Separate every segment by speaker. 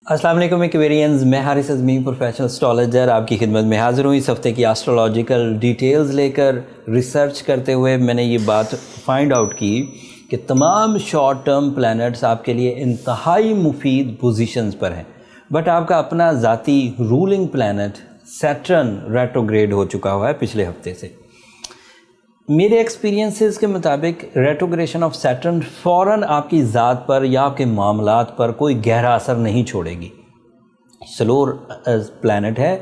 Speaker 1: अस्सलाम वालेकुम एक्वेरियंस, मैं हारिस अज़मी प्रोफेशनल एस्ट्रोलॉजर आपकी खिदमत में हाज़िर हूँ। इस हफ्ते की एस्ट्रोलॉजिकल डिटेल्स लेकर रिसर्च करते हुए मैंने ये बात फाइंड आउट की कि तमाम शॉर्ट टर्म प्लैनेट्स आपके लिए इंतहाई मुफीद पोजीशंस पर हैं, बट आपका अपना ज़ाती रूलिंग प्लैनेट सैटर्न रेट्रोग्रेड हो चुका हुआ है पिछले हफ्ते से। मेरे एक्सपीरियंसेस के मुताबिक रेट्रोग्रेशन ऑफ सैटर्न फ़ौरन आपकी ज़ात पर या आपके मामलात पर कोई गहरा असर नहीं छोड़ेगी। स्लो प्लैनेट है,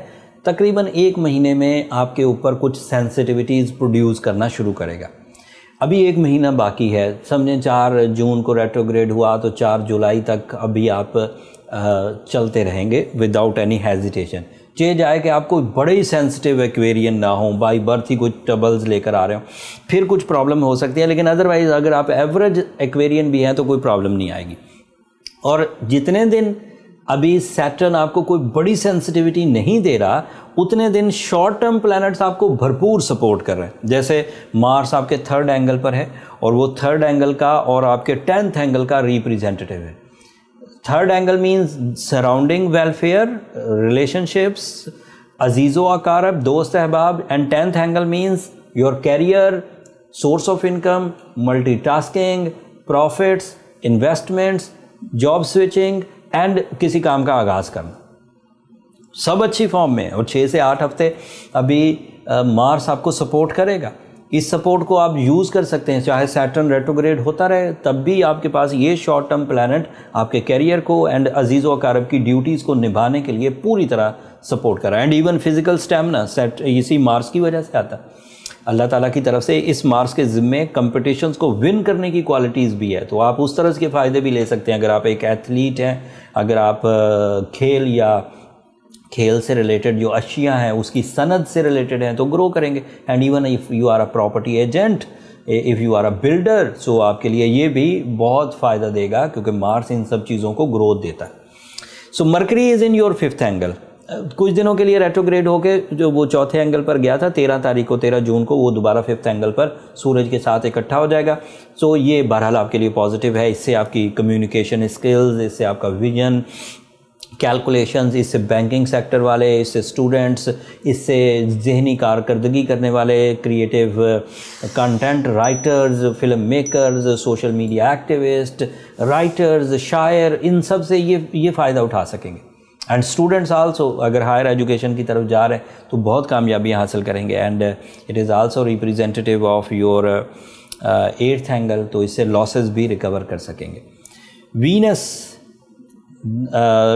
Speaker 1: तकरीबन 1 महीने में आपके ऊपर कुछ सेंसिटिविटीज़ प्रोड्यूस करना शुरू करेगा। अभी 1 महीना बाकी है, समझें 4 जून को रेट्रोग्रेड हुआ तो 4 जुलाई तक अभी आप चलते रहेंगे विदाउट एनी हेजिटेशन। चेंज आए कि आप कोई बड़े ही सेंसिटिव एक्वेरियन ना हो, बाई बर्थ ही कुछ ट्रबल्स लेकर आ रहे हो, फिर कुछ प्रॉब्लम हो सकती है, लेकिन अदरवाइज़ अगर आप एवरेज एक्वेरियन भी हैं तो कोई प्रॉब्लम नहीं आएगी। और जितने दिन अभी सैटर्न आपको कोई बड़ी सेंसिटिविटी नहीं दे रहा, उतने दिन शॉर्ट टर्म प्लैनेट्स आपको भरपूर सपोर्ट कर रहे हैं। जैसे मार्स आपके 3rd एंगल पर है और वो 3rd एंगल का और आपके 10th एंगल का रिप्रेजेंटेटिव है। 3rd angle means surrounding welfare, relationships, अजीज़ो अकारब, दोस्त अहबाब, and 10th angle means your career, source of income, multitasking, profits, investments, job switching and किसी काम का आगाज़ करना। सब अच्छी फॉर्म में, और 6 से 8 हफ्ते अभी मार्स आपको सपोर्ट करेगा। इस सपोर्ट को आप यूज़ कर सकते हैं, चाहे सैटर्न रेट्रोग्रेड होता रहे तब भी आपके पास ये शॉर्ट टर्म प्लैनेट आपके कैरियर को एंड अजीज़ व अकारब की ड्यूटीज़ को निभाने के लिए पूरी तरह सपोर्ट करा। एंड इवन फिजिकल स्टेमिना इसी मार्स की वजह से आता है। अल्लाह ताला की तरफ से इस मार्स के ज़िम्मे कंपटीशंस को विन करने की क्वालिटीज़ भी है, तो आप उस तरह के फ़ायदे भी ले सकते हैं। अगर आप एक एथलीट हैं, अगर आप खेल से रिलेटेड जो अशिया हैं उसकी सनद से रिलेटेड हैं तो ग्रो करेंगे। And even if you are a property agent, if you are a builder, so आपके लिए ये भी बहुत फ़ायदा देगा क्योंकि मार्स इन सब चीज़ों को ग्रोथ देता है। So Mercury is in your 5th angle. कुछ दिनों के लिए रेट्रोग्रेड होके जो वो 4थे एंगल पर गया था, 13 जून को वो दोबारा 5th एंगल पर सूरज के साथ इकट्ठा हो जाएगा। सो ये बहरहाल आपके लिए पॉजिटिव है। इससे आपकी कम्युनिकेशन स्किल्स, इससे आपका विजन, कैलकुलेशंस, इससे बैंकिंग सेक्टर वाले, इससे स्टूडेंट्स, इससे जहनी कारकर्दगी करने वाले creative content writers, film makers, social media activist, writers, शायर, इन सब से ये फ़ायदा उठा सकेंगे। एंड स्टूडेंट्स आल्सो अगर हायर एजुकेशन की तरफ जा रहे हैं तो बहुत कामयाबी हासिल करेंगे। And it is also representative of your 8th angle, तो इससे लॉसेस भी रिकवर कर सकेंगे। Venus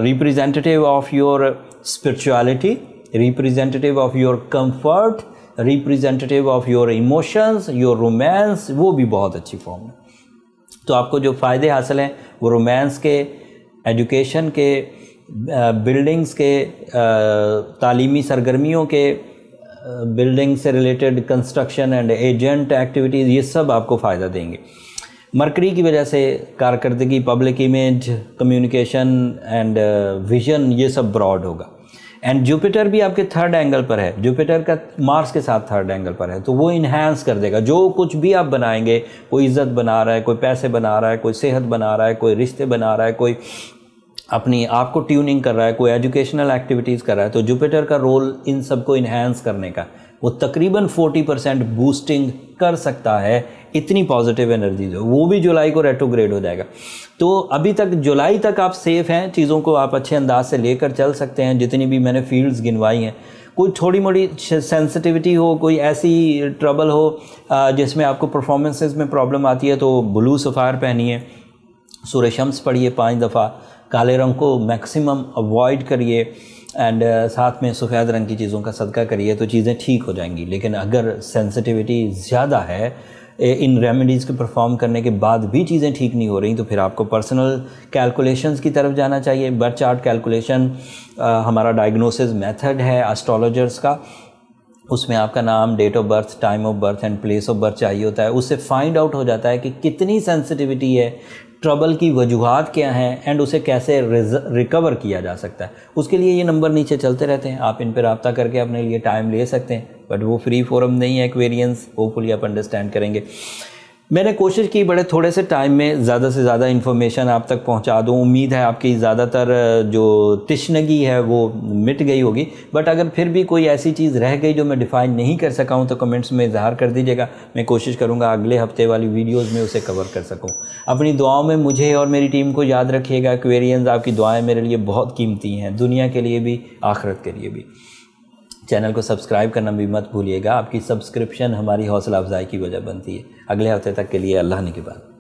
Speaker 1: representative of your spirituality, representative of your comfort, representative of your emotions, your romance, वो भी बहुत अच्छी फॉर्म है। तो आपको जो फ़ायदे हासिल हैं वो रोमांस के, एजुकेशन के, बिल्डिंग्स के, तालीमी सरगर्मियों के, बिल्डिंग से related construction and agent activities, ये सब आपको फ़ायदा देंगे। मरकरी की वजह से कारकर्दगी, public image, communication and vision, ये सब ब्रॉड होगा। एंड जुपिटर भी आपके 3rd एंगल पर है, जुपिटर का मार्स के साथ 3rd एंगल पर है, तो वो इन्हांस कर देगा। जो कुछ भी आप बनाएंगे, कोई इज़्ज़त बना रहा है, कोई पैसे बना रहा है, कोई सेहत बना रहा है, कोई रिश्ते बना रहा है, कोई अपनी आपको ट्यूनिंग कर रहा है, कोई एजुकेशनल एक्टिविटीज़ कर रहा है, तो जुपिटर का रोल इन सब को इन्हांस करने का, वो तकरीबन 40% बूस्टिंग कर सकता है। इतनी पॉजिटिव एनर्जीज है। वो भी जुलाई को रेट्रोग्रेड हो जाएगा। तो अभी तक जुलाई तक आप सेफ़ हैं, चीज़ों को आप अच्छे अंदाज से लेकर चल सकते हैं। जितनी भी मैंने फील्ड्स गिनवाई हैं, कोई थोड़ी मोड़ी सेंसिटिविटी हो, कोई ऐसी ट्रबल हो जिसमें आपको परफॉर्मेंसेस में प्रॉब्लम आती है, तो ब्लू सफ़ायर पहनिए, सूरज शम्स पढ़िए 5 दफ़ा, काले रंग को मैक्सिमम अवॉइड करिए, एंड साथ में सफ़ेद रंग की चीज़ों का सदका करिए, तो चीज़ें ठीक हो जाएंगी। लेकिन अगर सेंसिटिविटी ज़्यादा है, इन रेमेडीज़ को परफॉर्म करने के बाद भी चीज़ें ठीक नहीं हो रही, तो फिर आपको पर्सनल कैलकुलेशंस की तरफ जाना चाहिए। बर्थ चार्ट कैलकुलेशन हमारा डायग्नोसिस मेथड है एस्ट्रोलॉजर्स का, उसमें आपका नाम, date of birth, time of birth and place of birth चाहिए होता है। उससे फाइंड आउट हो जाता है कि कितनी सेंसिटिविटी है, ट्रबल की वजूहात क्या हैं, एंड उसे कैसे रिकवर किया जा सकता है। उसके लिए ये नंबर नीचे चलते रहते हैं, आप इन पर रब्ता करके अपने लिए टाइम ले सकते हैं, बट वो फ्री फोरम नहीं है एक्वेरियंस, होपफुली आप अंडरस्टैंड करेंगे। मैंने कोशिश की बड़े थोड़े से टाइम में ज़्यादा से ज़्यादा इन्फॉर्मेशन आप तक पहुंचा दूं। उम्मीद है आपकी ज़्यादातर जो तिश्नगी है वो मिट गई होगी, बट अगर फिर भी कोई ऐसी चीज़ रह गई जो मैं डिफ़ाइन नहीं कर सका हूं तो कमेंट्स में इज़हार कर दीजिएगा। मैं कोशिश करूंगा अगले हफ्ते वाली वीडियोज़ में उसे कवर कर सकूँ। अपनी दुआओं में मुझे और मेरी टीम को याद रखिएगा। एक्वेरियंस, आपकी दुआएँ मेरे लिए बहुत कीमती हैं, दुनिया के लिए भी, आखिरत के लिए भी। चैनल को सब्सक्राइब करना भी मत भूलिएगा। आपकी सब्सक्रिप्शन हमारी हौसला अफजाई की वजह बनती है। अगले हफ्ते तक के लिए अल्लाह ने के बाद।